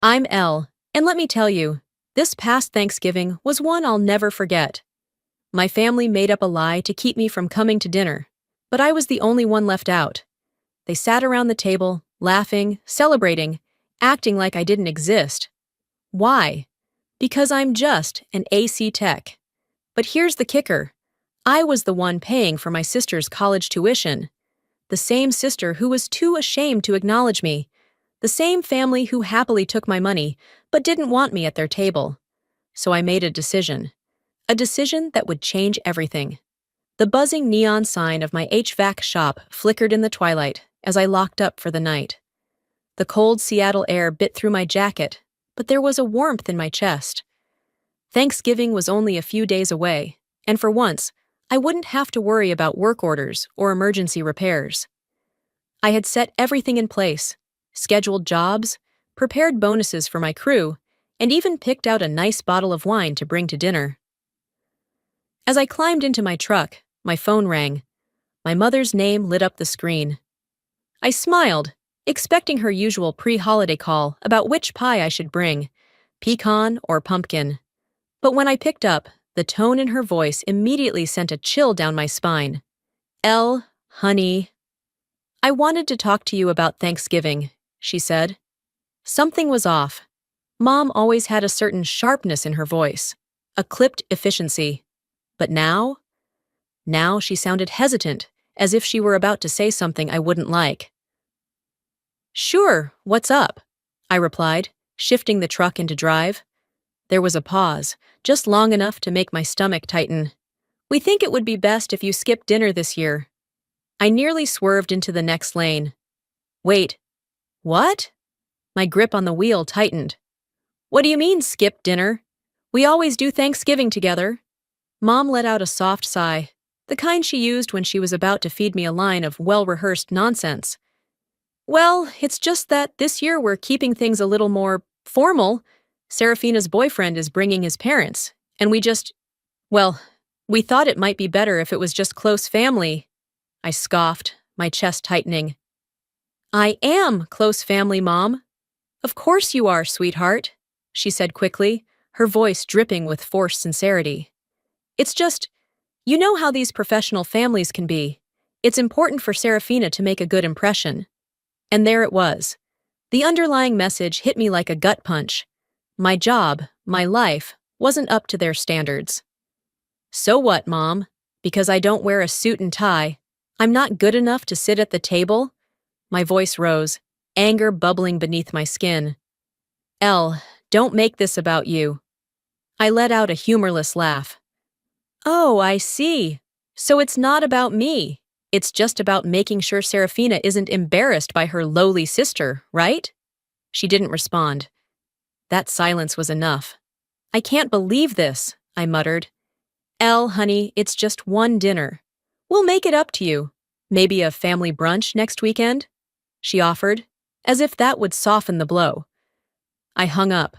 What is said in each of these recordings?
I'm Elle, and let me tell you, this past Thanksgiving was one I'll never forget. My family made up a lie to keep me from coming to dinner, but I was the only one left out. They sat around the table, laughing, celebrating, acting like I didn't exist. Why? Because I'm just an AC tech. But here's the kicker. I was the one paying for my sister's college tuition. The same sister who was too ashamed to acknowledge me. The same family who happily took my money, but didn't want me at their table. So I made a decision. A decision that would change everything. The buzzing neon sign of my HVAC shop flickered in the twilight as I locked up for the night. The cold Seattle air bit through my jacket, but there was a warmth in my chest. Thanksgiving was only a few days away, and for once, I wouldn't have to worry about work orders or emergency repairs. I had set everything in place, scheduled jobs, prepared bonuses for my crew, and even picked out a nice bottle of wine to bring to dinner. As I climbed into my truck, my phone rang. My mother's name lit up the screen. I smiled, expecting her usual pre-holiday call about which pie I should bring, pecan or pumpkin. But when I picked up, the tone in her voice immediately sent a chill down my spine. Elle, honey. I wanted to talk to you about Thanksgiving, she said. Something was off. Mom always had a certain sharpness in her voice, a clipped efficiency. But now she sounded hesitant, as if she were about to say something I wouldn't like. Sure, what's up? I replied, shifting the truck into drive. There was a pause, just long enough to make my stomach tighten. We think it would be best if you skip dinner this year. I nearly swerved into the next lane. Wait, what? My grip on the wheel tightened. What do you mean, skip dinner? We always do Thanksgiving together. Mom let out a soft sigh, the kind she used when she was about to feed me a line of well-rehearsed nonsense. Well, it's just that this year we're keeping things a little more formal. Serafina's boyfriend is bringing his parents, and we thought it might be better if it was just close family. I scoffed, my chest tightening. I am close family, Mom. Of course you are, sweetheart, she said quickly, her voice dripping with forced sincerity. It's just, you know how these professional families can be. It's important for Serafina to make a good impression. And there it was. The underlying message hit me like a gut punch. My job, my life, wasn't up to their standards. So what, Mom? Because I don't wear a suit and tie, I'm not good enough to sit at the table? My voice rose, anger bubbling beneath my skin. Elle, don't make this about you. I let out a humorless laugh. Oh, I see. So it's not about me. It's just about making sure Serafina isn't embarrassed by her lowly sister, right? She didn't respond. That silence was enough. I can't believe this, I muttered. Elle, honey, it's just one dinner. We'll make it up to you. Maybe a family brunch next weekend? She offered, as if that would soften the blow. I hung up.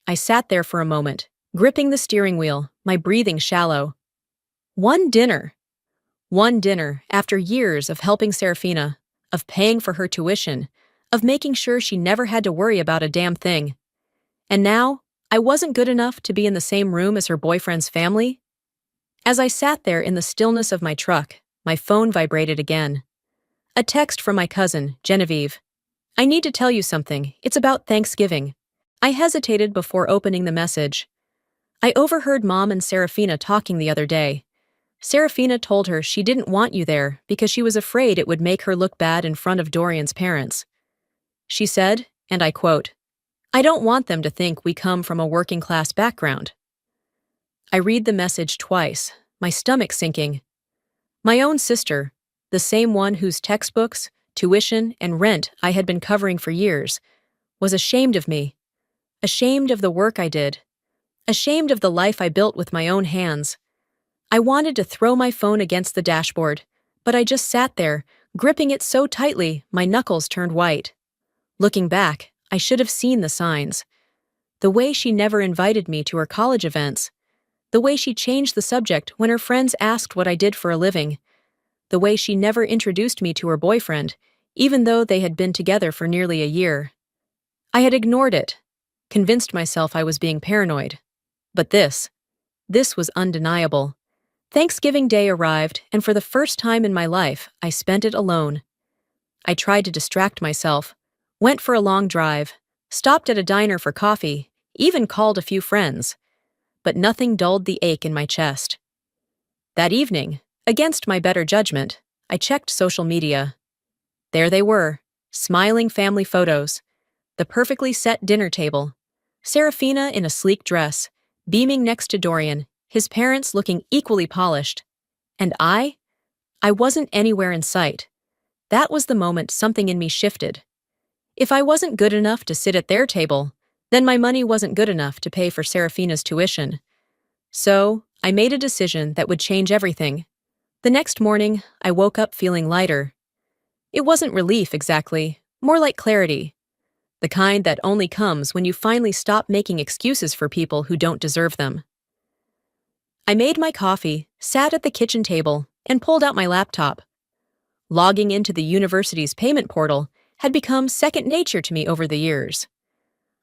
I sat there for a moment, gripping the steering wheel, my breathing shallow. One dinner after years of helping Serafina, of paying for her tuition, of making sure she never had to worry about a damn thing. And now, I wasn't good enough to be in the same room as her boyfriend's family? As I sat there in the stillness of my truck, my phone vibrated again. A text from my cousin, Genevieve. I need to tell you something. It's about Thanksgiving. I hesitated before opening the message. I overheard Mom and Serafina talking the other day. Serafina told her she didn't want you there because she was afraid it would make her look bad in front of Dorian's parents. She said, and I quote, I don't want them to think we come from a working-class background. I read the message twice, my stomach sinking. My own sister, the same one whose textbooks, tuition, and rent I had been covering for years, was ashamed of me. Ashamed of the work I did. Ashamed of the life I built with my own hands. I wanted to throw my phone against the dashboard, but I just sat there, gripping it so tightly my knuckles turned white. Looking back, I should have seen the signs. The way she never invited me to her college events. The way she changed the subject when her friends asked what I did for a living. The way she never introduced me to her boyfriend, even though they had been together for nearly a year. I had ignored it, convinced myself I was being paranoid. But this was undeniable. Thanksgiving Day arrived, and for the first time in my life, I spent it alone. I tried to distract myself, went for a long drive, stopped at a diner for coffee, even called a few friends. But nothing dulled the ache in my chest. That evening, against my better judgment, I checked social media. There they were, smiling family photos, the perfectly set dinner table, Serafina in a sleek dress, beaming next to Dorian, his parents looking equally polished. And I wasn't anywhere in sight. That was the moment something in me shifted. If I wasn't good enough to sit at their table, then my money wasn't good enough to pay for Serafina's tuition. So, I made a decision that would change everything. The next morning, I woke up feeling lighter. It wasn't relief exactly, more like clarity. The kind that only comes when you finally stop making excuses for people who don't deserve them. I made my coffee, sat at the kitchen table, and pulled out my laptop. Logging into the university's payment portal had become second nature to me over the years.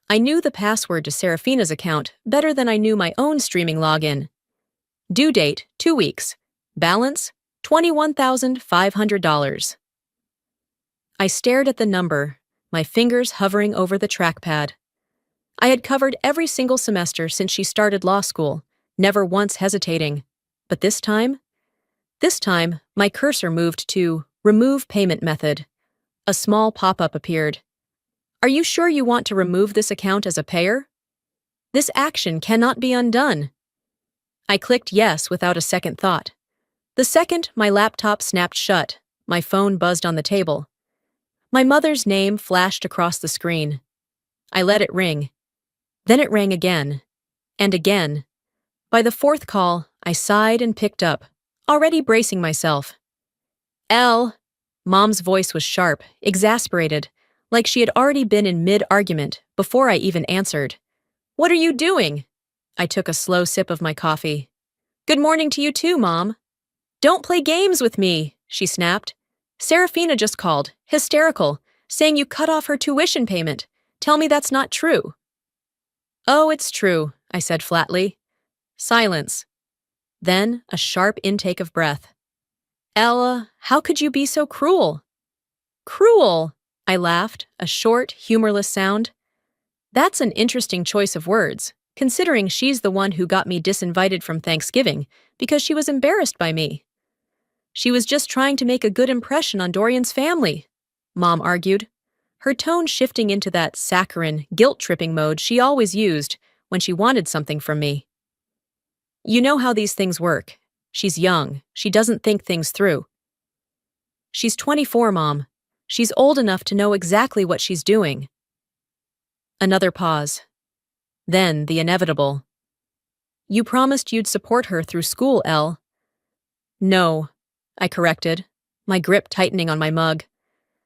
I knew the password to Serafina's account better than I knew my own streaming login. Due date, 2 weeks. Balance, $21,500. I stared at the number, my fingers hovering over the trackpad. I had covered every single semester since she started law school, never once hesitating. But this time, my cursor moved to Remove Payment Method. A small pop-up appeared. Are you sure you want to remove this account as a payer? This action cannot be undone. I clicked yes without a second thought. The second my laptop snapped shut, my phone buzzed on the table. My mother's name flashed across the screen. I let it ring. Then it rang again. And again. By the fourth call, I sighed and picked up, already bracing myself. Elle. Mom's voice was sharp, exasperated, like she had already been in mid-argument before I even answered. What are you doing? I took a slow sip of my coffee. Good morning to you too, Mom. Don't play games with me, she snapped. Serafina just called, hysterical, saying you cut off her tuition payment. Tell me that's not true. Oh, it's true, I said flatly. Silence. Then a sharp intake of breath. Ella, how could you be so cruel? Cruel, I laughed, a short, humorless sound. That's an interesting choice of words, considering she's the one who got me disinvited from Thanksgiving because she was embarrassed by me. She was just trying to make a good impression on Dorian's family, Mom argued, her tone shifting into that saccharine, guilt-tripping mode she always used when she wanted something from me. You know how these things work. She's young. She doesn't think things through. She's 24, Mom. She's old enough to know exactly what she's doing. Another pause. Then the inevitable. You promised you'd support her through school, Elle. No, I corrected, my grip tightening on my mug.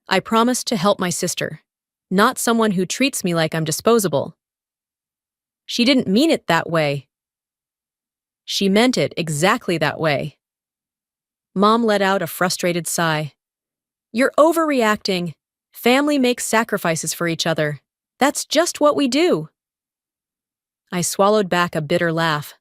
I promised to help my sister, not someone who treats me like I'm disposable. She didn't mean it that way. She meant it exactly that way. Mom let out a frustrated sigh. You're overreacting. Family makes sacrifices for each other. That's just what we do. I swallowed back a bitter laugh.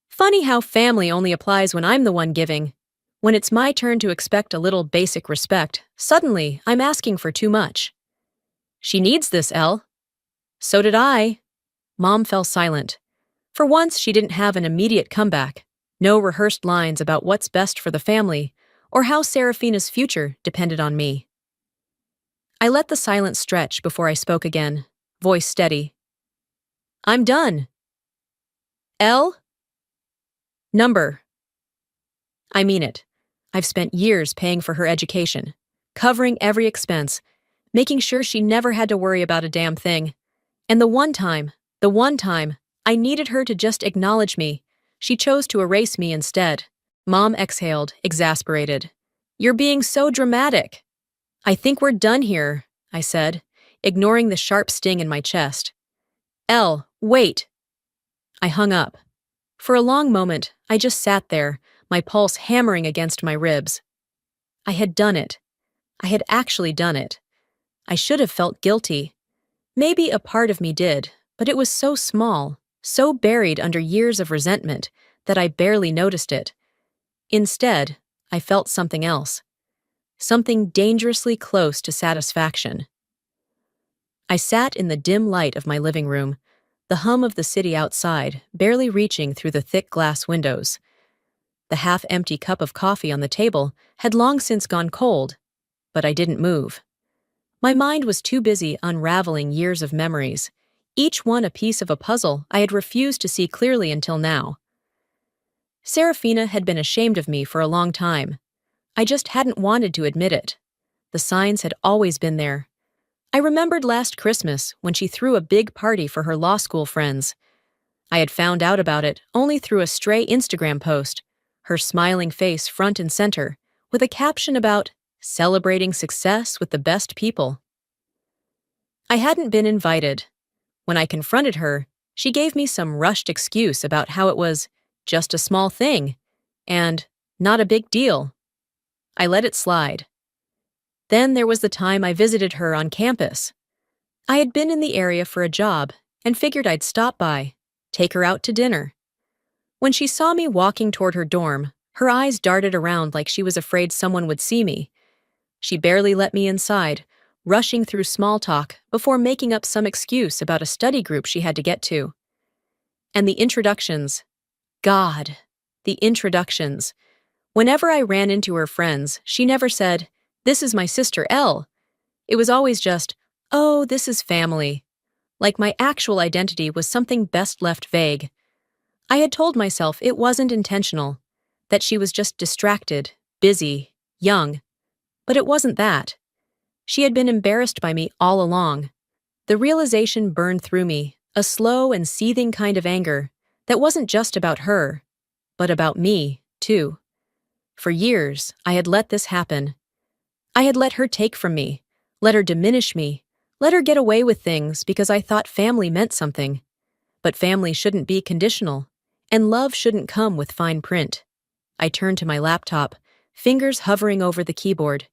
Funny how family only applies when I'm the one giving. When it's my turn to expect a little basic respect, suddenly I'm asking for too much. She needs this, Elle. So did I. Mom fell silent. For once, she didn't have an immediate comeback. No rehearsed lines about what's best for the family or how Serafina's future depended on me. I let the silence stretch before I spoke again, voice steady. I'm done. Elle? Number. I mean it. I've spent years paying for her education, covering every expense, making sure she never had to worry about a damn thing. And the one time, I needed her to just acknowledge me, she chose to erase me instead. Mom exhaled, exasperated. You're being so dramatic. I think we're done here, I said, ignoring the sharp sting in my chest. Elle, wait. I hung up. For a long moment, I just sat there, my pulse hammering against my ribs. I had done it. I had actually done it. I should have felt guilty. Maybe a part of me did, but it was so small, so buried under years of resentment, that I barely noticed it. Instead, I felt something else. Something dangerously close to satisfaction. I sat in the dim light of my living room, the hum of the city outside barely reaching through the thick glass windows. The half-empty cup of coffee on the table had long since gone cold, but I didn't move. My mind was too busy unraveling years of memories, each one a piece of a puzzle I had refused to see clearly until now. Serafina had been ashamed of me for a long time. I just hadn't wanted to admit it. The signs had always been there. I remembered last Christmas when she threw a big party for her law school friends. I had found out about it only through a stray Instagram post, her smiling face front and center, with a caption about celebrating success with the best people. I hadn't been invited. When I confronted her, she gave me some rushed excuse about how it was just a small thing and not a big deal. I let it slide. Then there was the time I visited her on campus. I had been in the area for a job and figured I'd stop by, take her out to dinner. When she saw me walking toward her dorm, her eyes darted around like she was afraid someone would see me. She barely let me inside, rushing through small talk before making up some excuse about a study group she had to get to. And the introductions. God, the introductions. Whenever I ran into her friends, she never said, "This is my sister Elle." It was always just, "Oh, this is family." Like my actual identity was something best left vague. I had told myself it wasn't intentional, that she was just distracted, busy, young. But it wasn't that. She had been embarrassed by me all along. The realization burned through me, a slow and seething kind of anger that wasn't just about her, but about me, too. For years, I had let this happen. I had let her take from me, let her diminish me, let her get away with things because I thought family meant something. But family shouldn't be conditional, and love shouldn't come with fine print. I turned to my laptop, fingers hovering over the keyboard.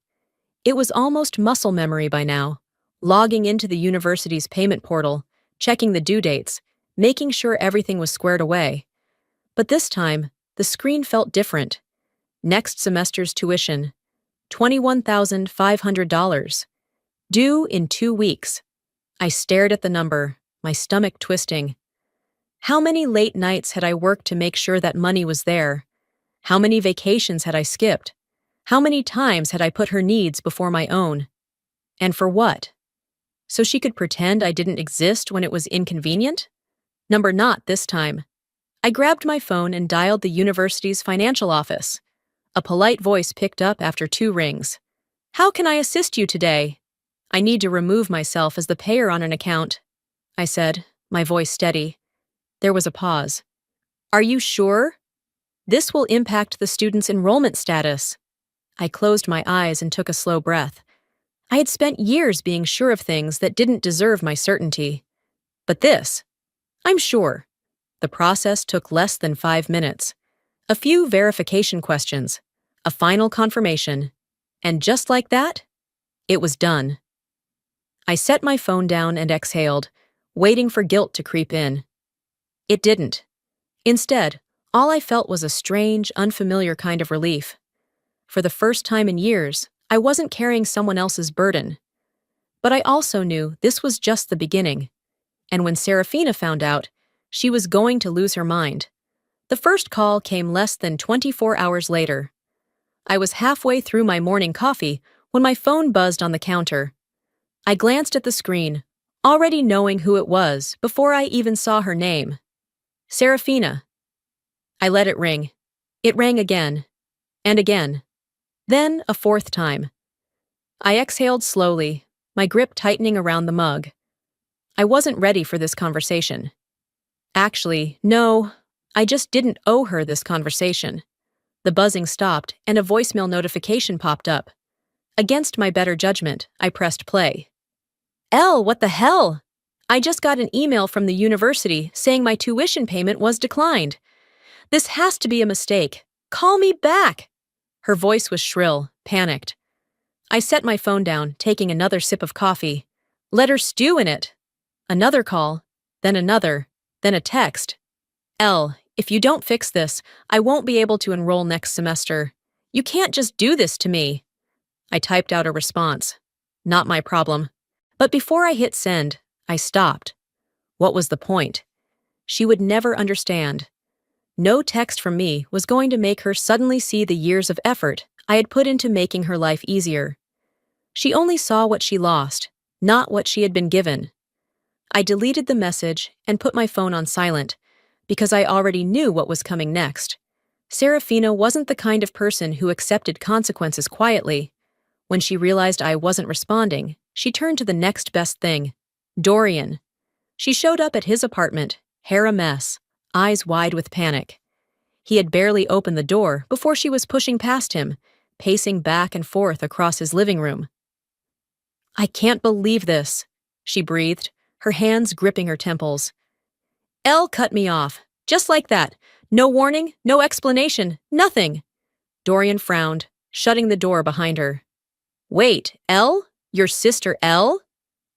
It was almost muscle memory by now, logging into the university's payment portal, checking the due dates, making sure everything was squared away. But this time, the screen felt different. Next semester's tuition, $21,500. Due in 2 weeks. I stared at the number, my stomach twisting. How many late nights had I worked to make sure that money was there? How many vacations had I skipped? How many times had I put her needs before my own? And for what? So she could pretend I didn't exist when it was inconvenient? Not this time. I grabbed my phone and dialed the university's financial office. A polite voice picked up after 2 rings. "How can I assist you today?" "I need to remove myself as the payer on an account," I said, my voice steady. There was a pause. "Are you sure? This will impact the student's enrollment status." I closed my eyes and took a slow breath. I had spent years being sure of things that didn't deserve my certainty. But this, I'm sure. The process took less than 5 minutes. A few verification questions, a final confirmation, and just like that, it was done. I set my phone down and exhaled, waiting for guilt to creep in. It didn't. Instead, all I felt was a strange, unfamiliar kind of relief. For the first time in years, I wasn't carrying someone else's burden. But I also knew this was just the beginning. And when Serafina found out, she was going to lose her mind. The first call came less than 24 hours later. I was halfway through my morning coffee when my phone buzzed on the counter. I glanced at the screen, already knowing who it was before I even saw her name. Serafina. I let it ring. It rang again, and again. Then a 4th time. I exhaled slowly, my grip tightening around the mug. I wasn't ready for this conversation. Actually, no, I just didn't owe her this conversation. The buzzing stopped and a voicemail notification popped up. Against my better judgment, I pressed play. "Elle, what the hell? I just got an email from the university saying my tuition payment was declined. This has to be a mistake. Call me back." Her voice was shrill, panicked. I set my phone down, taking another sip of coffee. Let her stew in it. Another call. then another, then a text. L, if you don't fix this, I won't be able to enroll next semester. You can't just do this to me. I typed out a response. Not my problem. But before I hit send, I stopped. What was the point? She would never understand. No text from me was going to make her suddenly see the years of effort I had put into making her life easier. She only saw what she lost, not what she had been given. I deleted the message and put my phone on silent, because I already knew what was coming next. Serafina wasn't the kind of person who accepted consequences quietly. When she realized I wasn't responding, she turned to the next best thing. Dorian. She showed up at his apartment, hair a mess, eyes wide with panic. He had barely opened the door before she was pushing past him, pacing back and forth across his living room. I can't believe this, she breathed, her hands gripping her temples. Elle cut me off, just like that. No warning, no explanation, nothing. Dorian frowned, shutting the door behind her. Wait, Elle? Your sister Elle?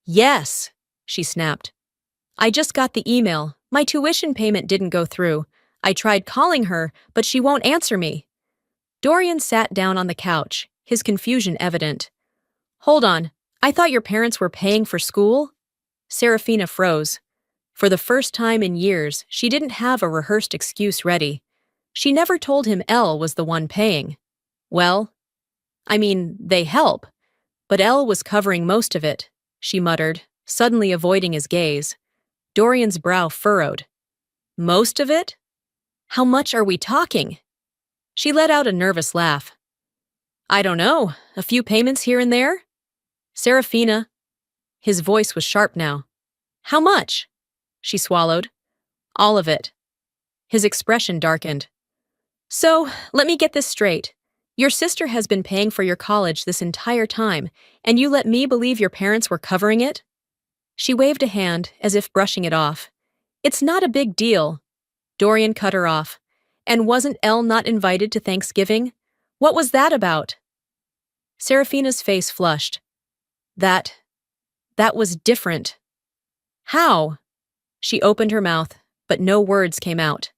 Yes, she snapped. I just got the email. My tuition payment didn't go through. I tried calling her, but she won't answer me. Dorian sat down on the couch, his confusion evident. Hold on, I thought your parents were paying for school? Serafina froze. For the first time in years, she didn't have a rehearsed excuse ready. She never told him Elle was the one paying. Well, they help. But Elle was covering most of it, she muttered, suddenly avoiding his gaze. Dorian's brow furrowed. Most of it? How much are we talking? She let out a nervous laugh. I don't know, a few payments here and there? Serafina. His voice was sharp now. How much? She swallowed. All of it. His expression darkened. So, let me get this straight. Your sister has been paying for your college this entire time, and you let me believe your parents were covering it? She waved a hand, as if brushing it off. It's not a big deal. Dorian cut her off. And wasn't Elle not invited to Thanksgiving? What was that about? Serafina's face flushed. That was different. How? She opened her mouth, but no words came out.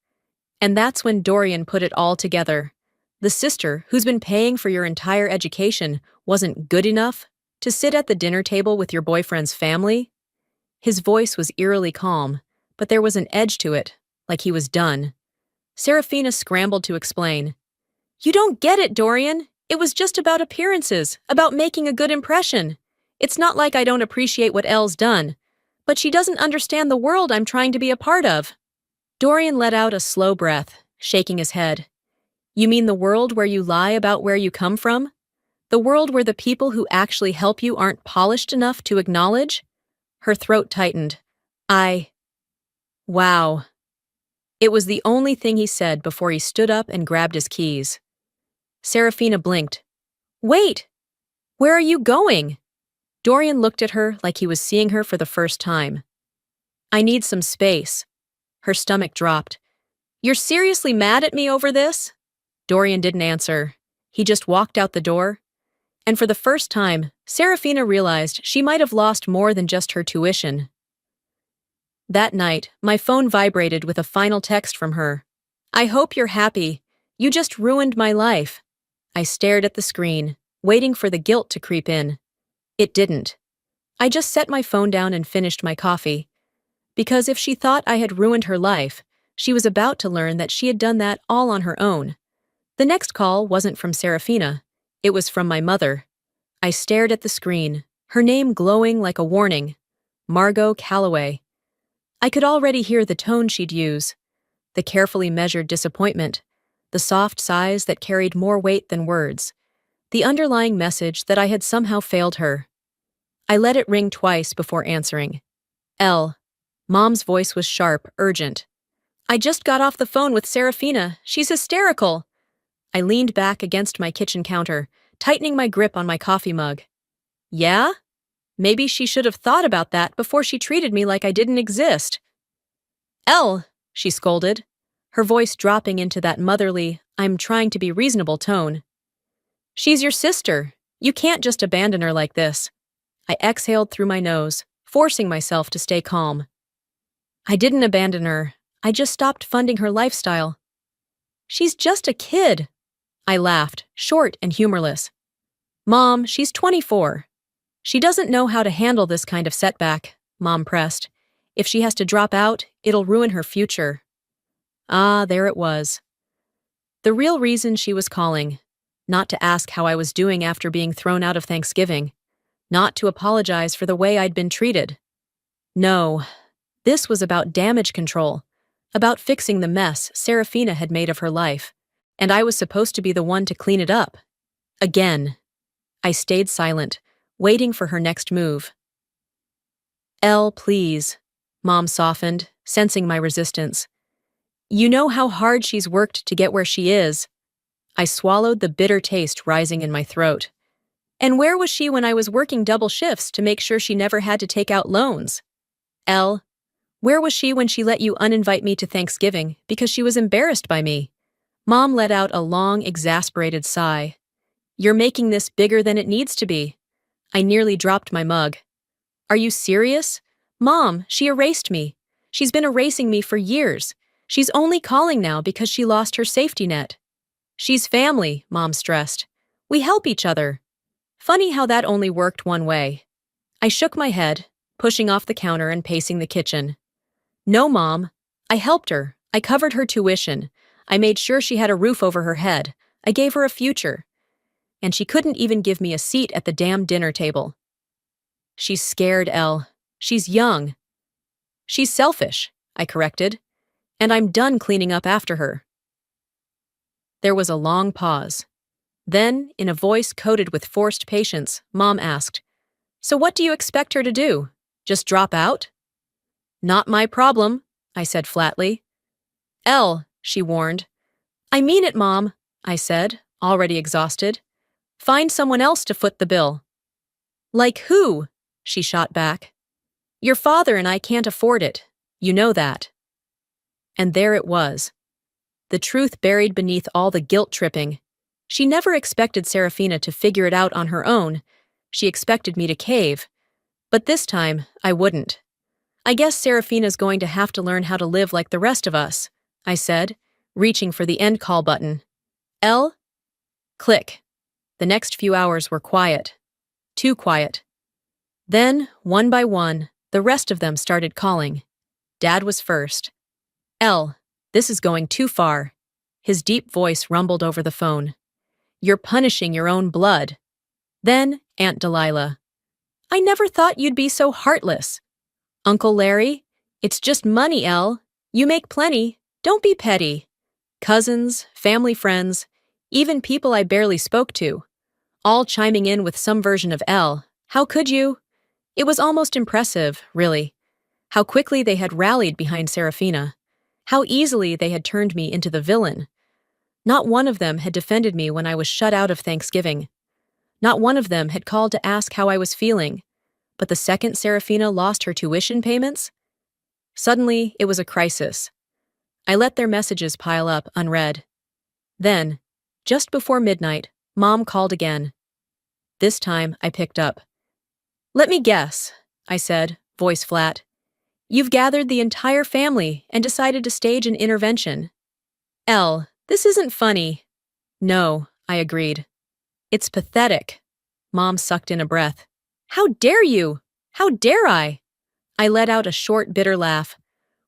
And that's when Dorian put it all together. The sister who's been paying for your entire education wasn't good enough to sit at the dinner table with your boyfriend's family? His voice was eerily calm, but there was an edge to it, like he was done. Serafina scrambled to explain. You don't get it, Dorian. It was just about appearances, about making a good impression. It's not like I don't appreciate what Elle's done, but she doesn't understand the world I'm trying to be a part of. Dorian let out a slow breath, shaking his head. You mean the world where you lie about where you come from? The world where the people who actually help you aren't polished enough to acknowledge? Her throat tightened. Wow. It was the only thing he said before he stood up and grabbed his keys. Serafina blinked. Wait! Where are you going? Dorian looked at her like he was seeing her for the first time. I need some space. Her stomach dropped. You're seriously mad at me over this? Dorian didn't answer. He just walked out the door. And for the first time, Serafina realized she might have lost more than just her tuition. That night, my phone vibrated with a final text from her. I hope you're happy. You just ruined my life. I stared at the screen, waiting for the guilt to creep in. It didn't. I just set my phone down and finished my coffee. Because if she thought I had ruined her life, she was about to learn that she had done that all on her own. The next call wasn't from Serafina. It was from my mother. I stared at the screen, her name glowing like a warning. Margot Calloway. I could already hear the tone she'd use. The carefully measured disappointment. The soft sighs that carried more weight than words. The underlying message that I had somehow failed her. I let it ring twice before answering. Elle. Mom's voice was sharp, urgent. I just got off the phone with Serafina. She's hysterical. I leaned back against my kitchen counter, tightening my grip on my coffee mug. Yeah? Maybe she should have thought about that before she treated me like I didn't exist. Elle, she scolded, her voice dropping into that motherly, I'm trying to be reasonable tone. She's your sister. You can't just abandon her like this. I exhaled through my nose, forcing myself to stay calm. I didn't abandon her. I just stopped funding her lifestyle. She's just a kid. I laughed, short and humorless. Mom, she's 24. She doesn't know how to handle this kind of setback, Mom pressed. If she has to drop out, it'll ruin her future. Ah, there it was. The real reason she was calling. Not to ask how I was doing after being thrown out of Thanksgiving. Not to apologize for the way I'd been treated. No, this was about damage control. About fixing the mess Serafina had made of her life. And I was supposed to be the one to clean it up. Again. I stayed silent, waiting for her next move. Elle, please, Mom softened, sensing my resistance. You know how hard she's worked to get where she is. I swallowed the bitter taste rising in my throat. And where was she when I was working double shifts to make sure she never had to take out loans? Elle, where was she when she let you uninvite me to Thanksgiving because she was embarrassed by me? Mom let out a long, exasperated sigh. You're making this bigger than it needs to be. I nearly dropped my mug. Are you serious? Mom, she erased me. She's been erasing me for years. She's only calling now because she lost her safety net. She's family, Mom stressed. We help each other. Funny how that only worked one way. I shook my head, pushing off the counter and pacing the kitchen. No, Mom. I helped her. I covered her tuition. I made sure she had a roof over her head. I gave her a future. And she couldn't even give me a seat at the damn dinner table. She's scared, Elle. She's young. She's selfish, I corrected. And I'm done cleaning up after her. There was a long pause. Then, in a voice coated with forced patience, Mom asked, So what do you expect her to do? Just drop out? Not my problem, I said flatly. Elle, she warned. I mean it, Mom, I said, already exhausted. Find someone else to foot the bill. Like who? She shot back. Your father and I can't afford it. You know that. And there it was. The truth buried beneath all the guilt-tripping. She never expected Serafina to figure it out on her own. She expected me to cave. But this time, I wouldn't. I guess Serafina's going to have to learn how to live like the rest of us, I said, reaching for the end call button. Elle? Click. The next few hours were quiet. Too quiet. Then, one by one, the rest of them started calling. Dad was first. Elle, this is going too far. His deep voice rumbled over the phone. You're punishing your own blood. Then, Aunt Delilah. I never thought you'd be so heartless. Uncle Larry, it's just money, Elle. You make plenty. Don't be petty. Cousins, family friends, even people I barely spoke to. All chiming in with some version of Elle. How could you? It was almost impressive, really. How quickly they had rallied behind Serafina. How easily they had turned me into the villain. Not one of them had defended me when I was shut out of Thanksgiving. Not one of them had called to ask how I was feeling. But the second Serafina lost her tuition payments? Suddenly, it was a crisis. I let their messages pile up, unread. Then, just before midnight, Mom called again. This time, I picked up. Let me guess, I said, voice flat. You've gathered the entire family and decided to stage an intervention. Elle, this isn't funny. No, I agreed. It's pathetic. Mom sucked in a breath. How dare you? How dare I? I let out a short, bitter laugh.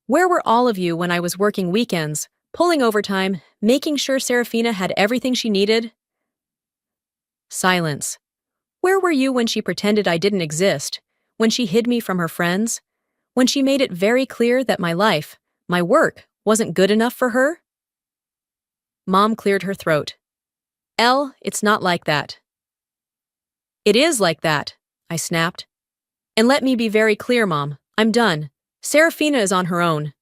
Where were all of you when I was working weekends, pulling overtime, making sure Serafina had everything she needed? Silence. Where were you when she pretended I didn't exist? When she hid me from her friends? When she made it very clear that my life, my work, wasn't good enough for her? Mom cleared her throat. Elle, it's not like that. It is like that, I snapped. And let me be very clear, Mom. I'm done. Serafina is on her own.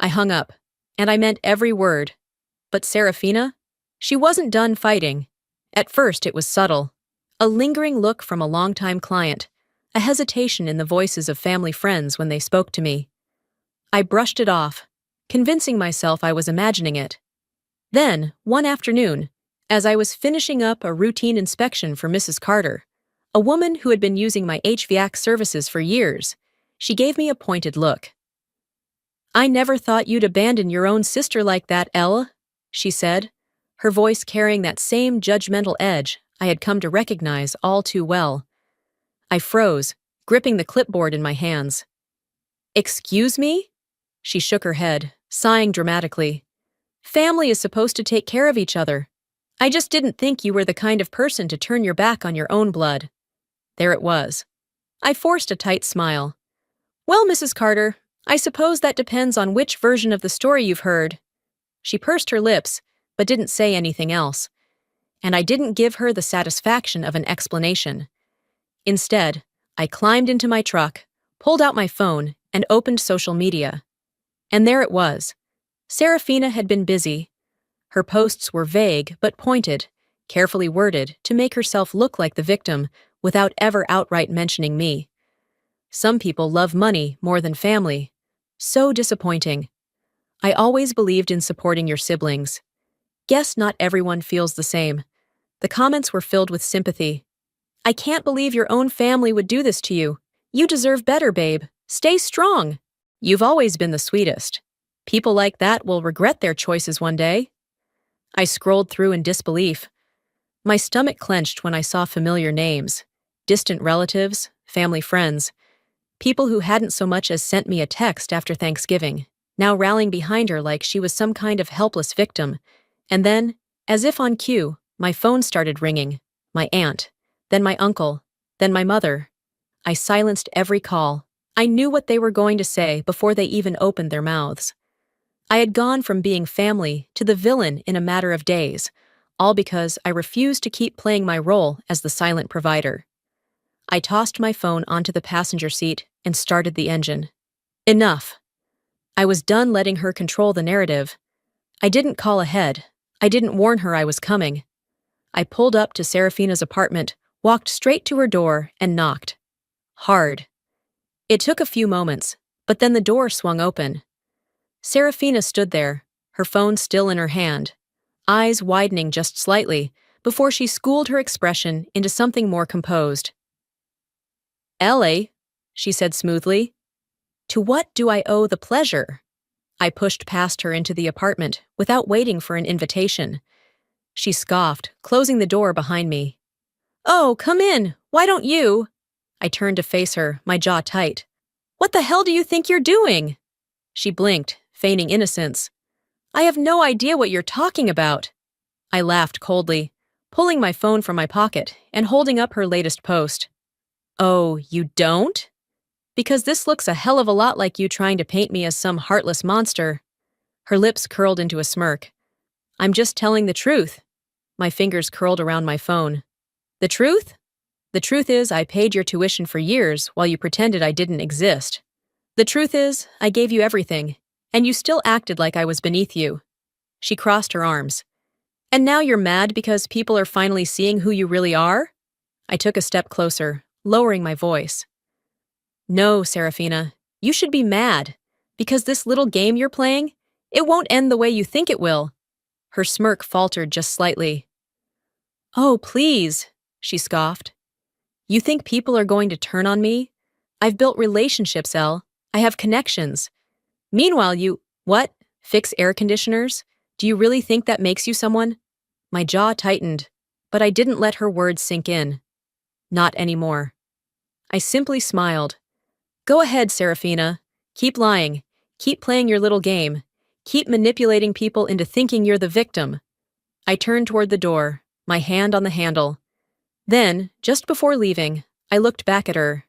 I hung up, and I meant every word. But Serafina? She wasn't done fighting. At first it was subtle. A lingering look from a longtime client. A hesitation in the voices of family friends when they spoke to me. I brushed it off, convincing myself I was imagining it. Then, one afternoon, as I was finishing up a routine inspection for Mrs. Carter, a woman who had been using my HVAC services for years, she gave me a pointed look. I never thought you'd abandon your own sister like that, Elle, she said, her voice carrying that same judgmental edge I had come to recognize all too well. I froze, gripping the clipboard in my hands. Excuse me? She shook her head, sighing dramatically. Family is supposed to take care of each other. I just didn't think you were the kind of person to turn your back on your own blood. There it was. I forced a tight smile. Well, Mrs. Carter, I suppose that depends on which version of the story you've heard. She pursed her lips, but didn't say anything else. And I didn't give her the satisfaction of an explanation. Instead, I climbed into my truck, pulled out my phone, and opened social media. And there it was. Serafina had been busy. Her posts were vague but pointed, carefully worded to make herself look like the victim without ever outright mentioning me. Some people love money more than family. So disappointing. I always believed in supporting your siblings. Guess not everyone feels the same. The comments were filled with sympathy. I can't believe your own family would do this to you. You deserve better, babe. Stay strong. You've always been the sweetest. People like that will regret their choices one day. I scrolled through in disbelief. My stomach clenched when I saw familiar names. Distant relatives, family friends. People who hadn't so much as sent me a text after Thanksgiving, now rallying behind her like she was some kind of helpless victim. And then, as if on cue, my phone started ringing. My aunt, then my uncle, then my mother. I silenced every call. I knew what they were going to say before they even opened their mouths. I had gone from being family to the villain in a matter of days, all because I refused to keep playing my role as the silent provider. I tossed my phone onto the passenger seat and started the engine. Enough. I was done letting her control the narrative. I didn't call ahead. I didn't warn her I was coming. I pulled up to Serafina's apartment, walked straight to her door, and knocked. Hard. It took a few moments, but then the door swung open. Serafina stood there, her phone still in her hand, eyes widening just slightly before she schooled her expression into something more composed. Ellie, she said smoothly. To what do I owe the pleasure? I pushed past her into the apartment without waiting for an invitation. She scoffed, closing the door behind me. Oh, come in. Why don't you? I turned to face her, my jaw tight. What the hell do you think you're doing? She blinked, feigning innocence. I have no idea what you're talking about. I laughed coldly, pulling my phone from my pocket and holding up her latest post. Oh, you don't? Because this looks a hell of a lot like you trying to paint me as some heartless monster. Her lips curled into a smirk. I'm just telling the truth. My fingers curled around my phone. The truth? The truth is I paid your tuition for years while you pretended I didn't exist. The truth is I gave you everything, and you still acted like I was beneath you. She crossed her arms. And now you're mad because people are finally seeing who you really are? I took a step closer, lowering my voice. No, Serafina, you should be mad, because this little game you're playing, it won't end the way you think it will. Her smirk faltered just slightly. Oh, please, she scoffed. You think people are going to turn on me? I've built relationships, Elle. I have connections. Meanwhile, what? Fix air conditioners? Do you really think that makes you someone? My jaw tightened, but I didn't let her words sink in. Not anymore. I simply smiled. Go ahead, Serafina. Keep lying. Keep playing your little game. Keep manipulating people into thinking you're the victim. I turned toward the door, my hand on the handle. Then, just before leaving, I looked back at her.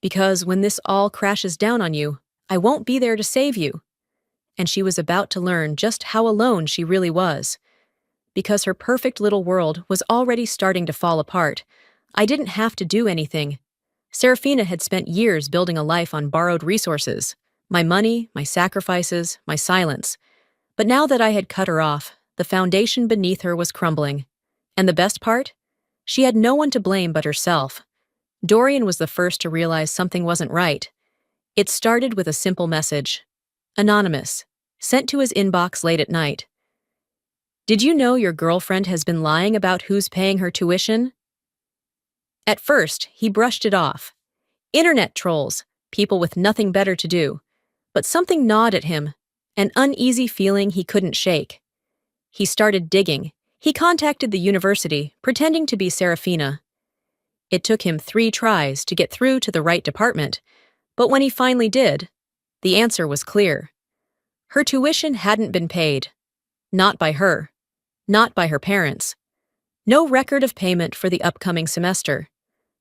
Because when this all crashes down on you, I won't be there to save you. And she was about to learn just how alone she really was. Because her perfect little world was already starting to fall apart. I didn't have to do anything. Serafina had spent years building a life on borrowed resources. My money, my sacrifices, my silence. But now that I had cut her off, the foundation beneath her was crumbling. And the best part? She had no one to blame but herself. Dorian was the first to realize something wasn't right. It started with a simple message. Anonymous. Sent to his inbox late at night. Did you know your girlfriend has been lying about who's paying her tuition? At first, he brushed it off. Internet trolls, people with nothing better to do. but something gnawed at him, an uneasy feeling he couldn't shake. He started digging. He contacted the university, pretending to be Serafina. It took him 3 tries to get through to the right department, but when he finally did, the answer was clear. Her tuition hadn't been paid. Not by her. Not by her parents. No record of payment for the upcoming semester.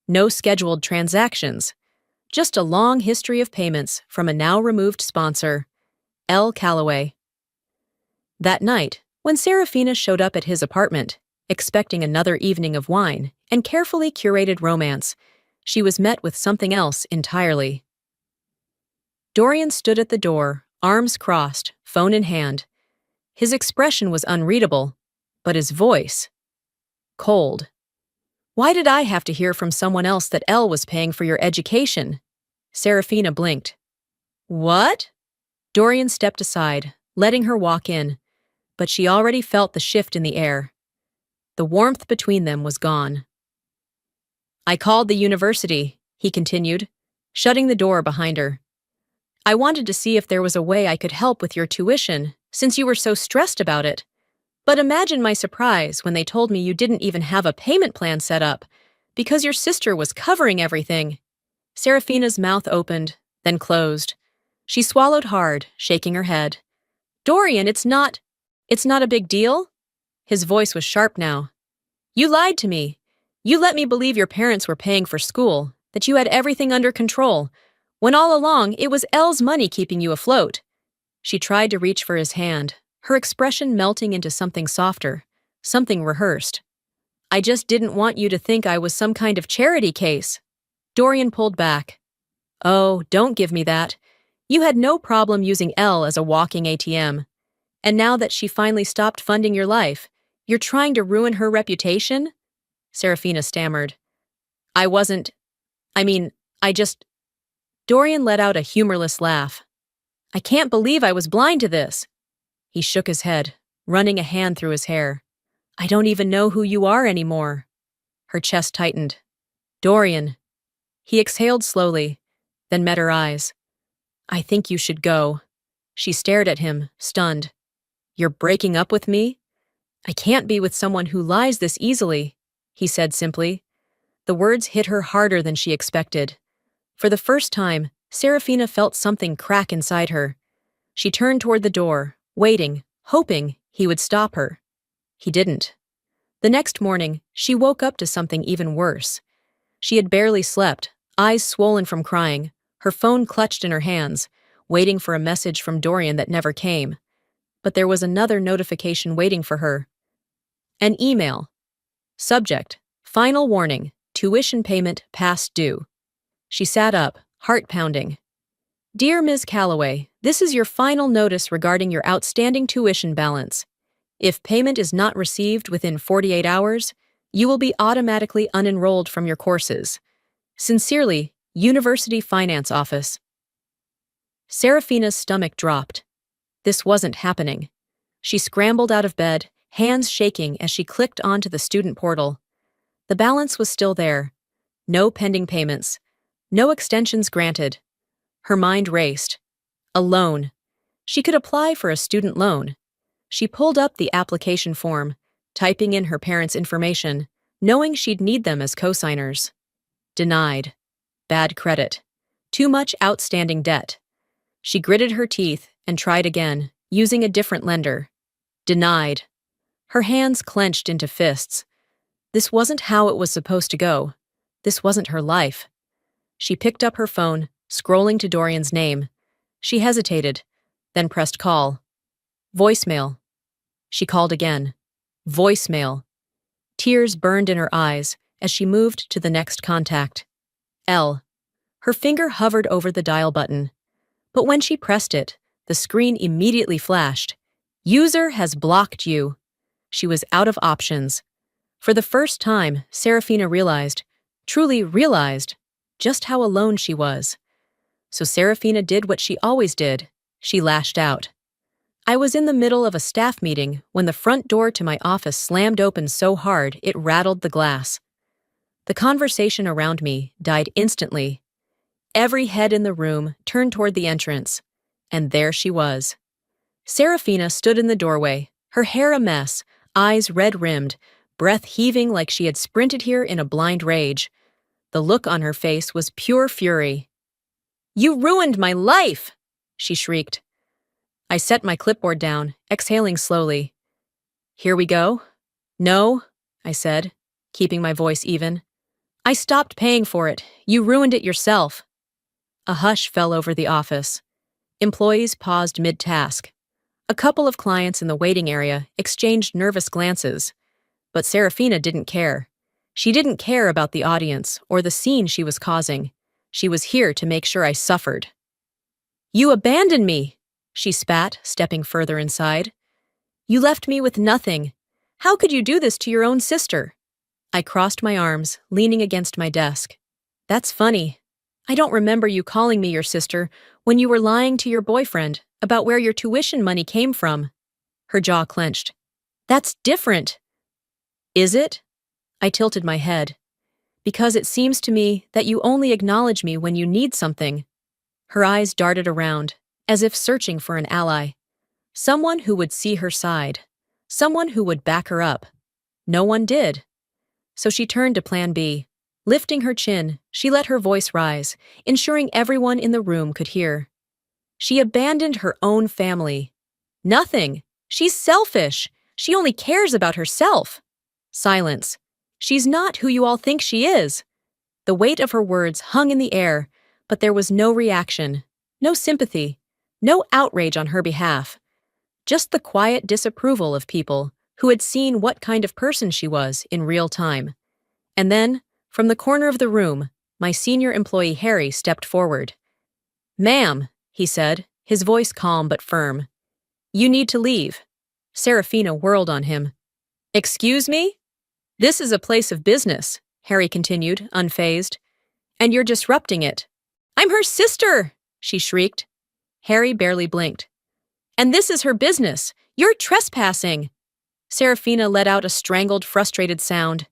No scheduled transactions. Just a long history of payments from a now-removed sponsor, L. Calloway. That night, when Serafina showed up at his apartment, expecting another evening of wine and carefully curated romance, she was met with something else entirely. Dorian stood at the door, arms crossed, phone in hand. His expression was unreadable, but his voice, cold. Why did I have to hear from someone else that Elle was paying for your education? Serafina blinked. What? Dorian stepped aside, letting her walk in, but she already felt the shift in the air. The warmth between them was gone. I called the university, he continued, shutting the door behind her. I wanted to see if there was a way I could help with your tuition, since you were so stressed about it. But imagine my surprise when they told me you didn't even have a payment plan set up, because your sister was covering everything. Serafina's mouth opened, then closed. She swallowed hard, shaking her head. Dorian, it's not a big deal? His voice was sharp now. You lied to me. You let me believe your parents were paying for school, that you had everything under control, when all along it was Elle's money keeping you afloat. She tried to reach for his hand, her expression melting into something softer, something rehearsed. I just didn't want you to think I was some kind of charity case. Dorian pulled back. Oh, don't give me that. You had no problem using Elle as a walking ATM. And now that she finally stopped funding your life, you're trying to ruin her reputation? Serafina stammered. I just... Dorian let out a humorless laugh. I can't believe I was blind to this. He shook his head, running a hand through his hair. I don't even know who you are anymore. Her chest tightened. Dorian. He exhaled slowly, then met her eyes. I think you should go. She stared at him, stunned. You're breaking up with me? I can't be with someone who lies this easily, he said simply. The words hit her harder than she expected. For the first time, Serafina felt something crack inside her. She turned toward the door, waiting, hoping he would stop her. He didn't. The next morning, she woke up to something even worse. She had barely slept, eyes swollen from crying, her phone clutched in her hands, waiting for a message from Dorian that never came. But there was another notification waiting for her. An email. Subject: Final warning, tuition payment past due. She sat up, heart pounding. Dear Ms. Calloway, this is your final notice regarding your outstanding tuition balance. If payment is not received within 48 hours, you will be automatically unenrolled from your courses. Sincerely, University Finance Office. Serafina's stomach dropped. This wasn't happening. She scrambled out of bed, hands shaking as she clicked onto the student portal. The balance was still there. No pending payments. No extensions granted. Her mind raced. A loan. She could apply for a student loan. She pulled up the application form, typing in her parents' information, knowing she'd need them as co-signers. Denied. Bad credit. Too much outstanding debt. She gritted her teeth and tried again, using a different lender. Denied. Her hands clenched into fists. This wasn't how it was supposed to go. This wasn't her life. She picked up her phone, scrolling to Dorian's name. She hesitated, then pressed call. Voicemail. She called again. Voicemail. Tears burned in her eyes as she moved to the next contact. L. Her finger hovered over the dial button. But when she pressed it, the screen immediately flashed. User has blocked you. She was out of options. For the first time, Serafina truly realized, just how alone she was. So Serafina did what she always did. She lashed out. I was in the middle of a staff meeting when the front door to my office slammed open so hard it rattled the glass. The conversation around me died instantly. Every head in the room turned toward the entrance. And there she was. Serafina stood in the doorway, her hair a mess, eyes red-rimmed, breath heaving like she had sprinted here in a blind rage. The look on her face was pure fury. "You ruined my life!" she shrieked. I set my clipboard down, exhaling slowly. "Here we go?" "No," I said, keeping my voice even. "I stopped paying for it. You ruined it yourself." A hush fell over the office. Employees paused mid-task. A couple of clients in the waiting area exchanged nervous glances. But Serafina didn't care. She didn't care about the audience or the scene she was causing. She was here to make sure I suffered. "You abandoned me," she spat, stepping further inside. "You left me with nothing. How could you do this to your own sister?" I crossed my arms, leaning against my desk. "That's funny. I don't remember you calling me your sister when you were lying to your boyfriend about where your tuition money came from." Her jaw clenched. "That's different." "Is it?" I tilted my head. "Because it seems to me that you only acknowledge me when you need something." Her eyes darted around, as if searching for an ally. Someone who would see her side. Someone who would back her up. No one did. So she turned to Plan B. Lifting her chin, she let her voice rise, ensuring everyone in the room could hear. "She abandoned her own family. Nothing. She's selfish. She only cares about herself." Silence. "She's not who you all think she is." The weight of her words hung in the air, but there was no reaction, no sympathy, no outrage on her behalf. Just the quiet disapproval of people who had seen what kind of person she was in real time. And then, from the corner of the room, my senior employee Harry stepped forward. "Ma'am," he said, his voice calm but firm. "You need to leave." Serafina whirled on him. "Excuse me?" "This is a place of business," Harry continued, unfazed. "And you're disrupting it." "I'm her sister!" she shrieked. Harry barely blinked. "And this is her business. You're trespassing." Serafina let out a strangled, frustrated sound.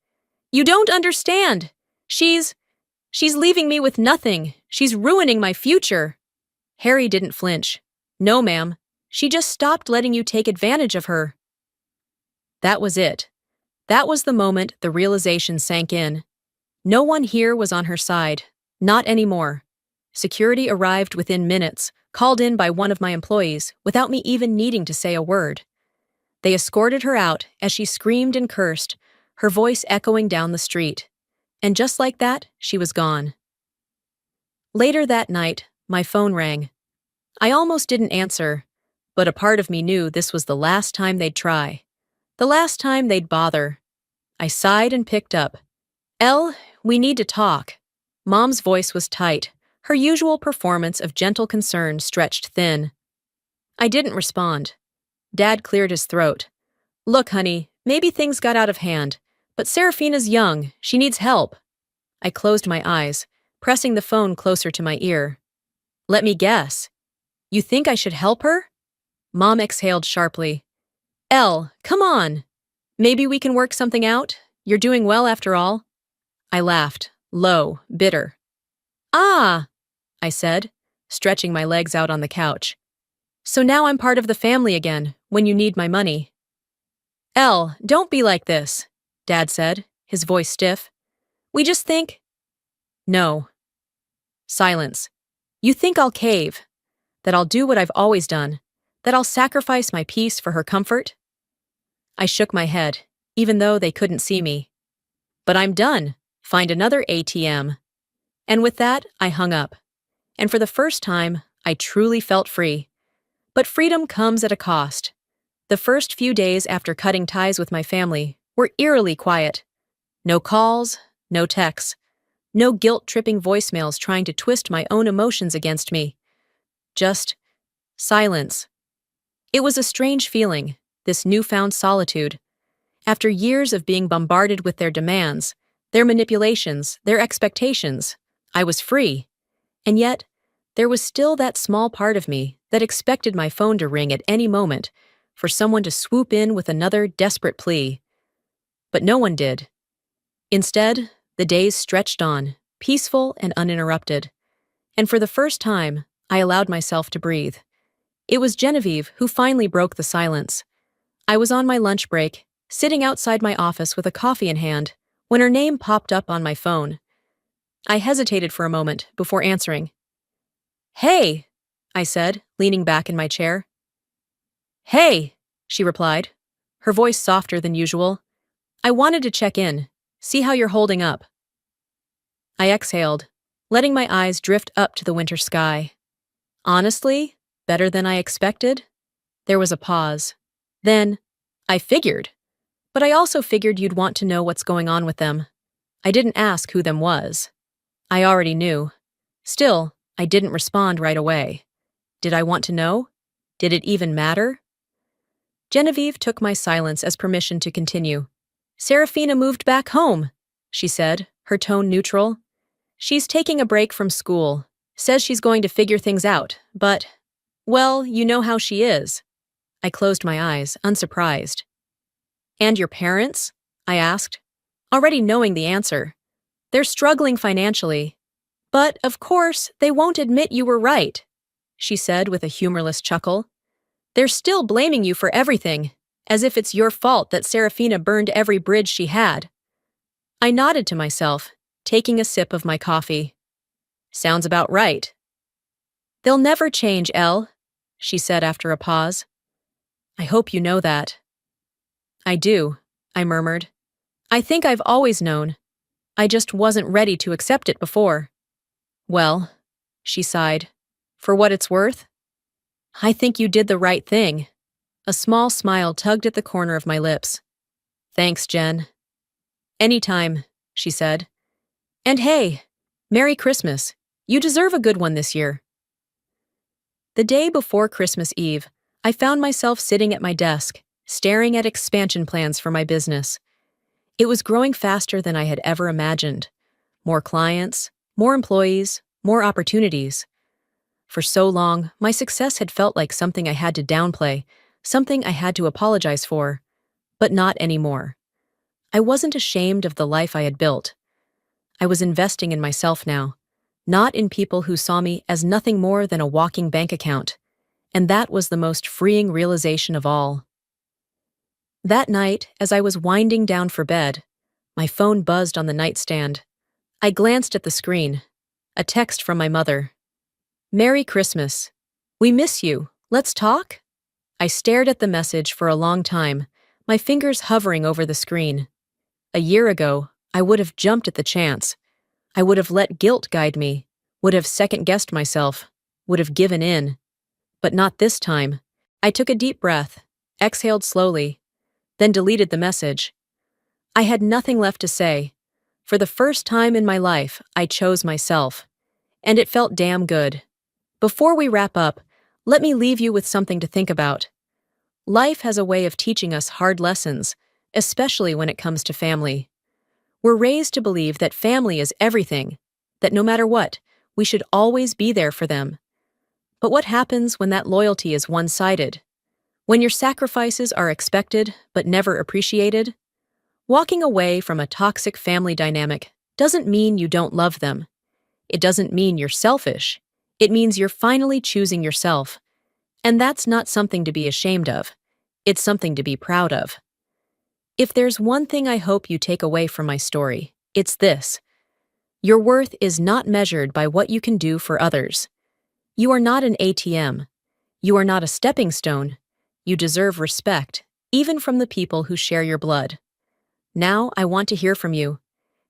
"You don't understand. She's leaving me with nothing. She's ruining my future." Harry didn't flinch. "No, ma'am. She just stopped letting you take advantage of her." That was it. That was the moment the realization sank in. No one here was on her side. Not anymore. Security arrived within minutes, called in by one of my employees, without me even needing to say a word. They escorted her out as she screamed and cursed, her voice echoing down the street. And just like that, she was gone. Later that night, my phone rang. I almost didn't answer, but a part of me knew this was the last time they'd try. The last time they'd bother. I sighed and picked up. "Elle, we need to talk." Mom's voice was tight, her usual performance of gentle concern stretched thin. I didn't respond. Dad cleared his throat. "Look, honey, maybe things got out of hand, but Serafina's young, she needs help." I closed my eyes, pressing the phone closer to my ear. "Let me guess. You think I should help her?" Mom exhaled sharply. "Elle, come on. Maybe we can work something out? You're doing well after all." I laughed, low, bitter. "Ah," I said, stretching my legs out on the couch. "So now I'm part of the family again, when you need my money." "Elle, don't be like this," Dad said, his voice stiff. "We just think—" "No." Silence. "You think I'll cave? That I'll do what I've always done? That I'll sacrifice my peace for her comfort?" I shook my head, even though they couldn't see me. "But I'm done. Find another ATM." And with that, I hung up. And for the first time, I truly felt free. But freedom comes at a cost. The first few days after cutting ties with my family were eerily quiet. No calls, no texts, no guilt-tripping voicemails trying to twist my own emotions against me. Just silence. It was a strange feeling, this newfound solitude. After years of being bombarded with their demands, their manipulations, their expectations, I was free. And yet, there was still that small part of me that expected my phone to ring at any moment, for someone to swoop in with another desperate plea. But no one did. Instead, the days stretched on, peaceful and uninterrupted. And for the first time, I allowed myself to breathe. It was Genevieve who finally broke the silence. I was on my lunch break, sitting outside my office with a coffee in hand, when her name popped up on my phone. I hesitated for a moment before answering. "Hey," I said, leaning back in my chair. "Hey," she replied, her voice softer than usual. "I wanted to check in, see how you're holding up." I exhaled, letting my eyes drift up to the winter sky. "Honestly, better than I expected." There was a pause. Then, "I figured. But I also figured you'd want to know what's going on with them." I didn't ask who them was. I already knew. Still, I didn't respond right away. Did I want to know? Did it even matter? Genevieve took my silence as permission to continue. "Serafina moved back home," she said, her tone neutral. "She's taking a break from school. Says she's going to figure things out, but, well, you know how she is." I closed my eyes, unsurprised. "And your parents?" I asked, already knowing the answer. "They're struggling financially. But, of course, they won't admit you were right," she said with a humorless chuckle. "They're still blaming you for everything, as if it's your fault that Serafina burned every bridge she had." I nodded to myself, taking a sip of my coffee. "Sounds about right." "They'll never change, Elle," she said after a pause. "I hope you know that." "I do," I murmured. "I think I've always known. I just wasn't ready to accept it before." "Well," she sighed, "for what it's worth, I think you did the right thing." A small smile tugged at the corner of my lips. "Thanks, Jen." "Anytime," she said. "And hey, Merry Christmas. You deserve a good one this year." The day before Christmas Eve, I found myself sitting at my desk, staring at expansion plans for my business. It was growing faster than I had ever imagined. More clients, more employees, more opportunities. For so long, my success had felt like something I had to downplay, something I had to apologize for. But not anymore. I wasn't ashamed of the life I had built. I was investing in myself now, not in people who saw me as nothing more than a walking bank account. And that was the most freeing realization of all. That night, as I was winding down for bed, my phone buzzed on the nightstand. I glanced at the screen. A text from my mother. "Merry Christmas. We miss you. Let's talk?" I stared at the message for a long time, my fingers hovering over the screen. A year ago, I would have jumped at the chance. I would have let guilt guide me, would have second-guessed myself, would have given in. But not this time. I took a deep breath, exhaled slowly, then deleted the message. I had nothing left to say. For the first time in my life, I chose myself. And it felt damn good. Before we wrap up, let me leave you with something to think about. Life has a way of teaching us hard lessons, especially when it comes to family. We're raised to believe that family is everything, that no matter what, we should always be there for them. But what happens when that loyalty is one-sided? When your sacrifices are expected but never appreciated? Walking away from a toxic family dynamic doesn't mean you don't love them. It doesn't mean you're selfish. It means you're finally choosing yourself. And that's not something to be ashamed of. It's something to be proud of. If there's one thing I hope you take away from my story, it's this. Your worth is not measured by what you can do for others. You are not an ATM. You are not a stepping stone. You deserve respect, even from the people who share your blood. Now, I want to hear from you.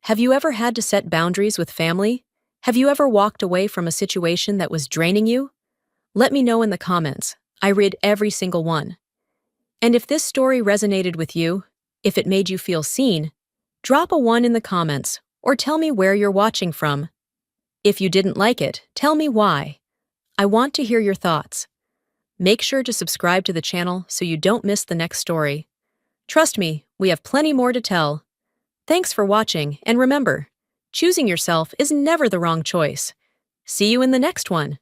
Have you ever had to set boundaries with family? Have you ever walked away from a situation that was draining you? Let me know in the comments. I read every single one. And if this story resonated with you, if it made you feel seen, drop a 1 in the comments or tell me where you're watching from. If you didn't like it, tell me why. I want to hear your thoughts. Make sure to subscribe to the channel so you don't miss the next story. Trust me, we have plenty more to tell. Thanks for watching, and remember, choosing yourself is never the wrong choice. See you in the next one.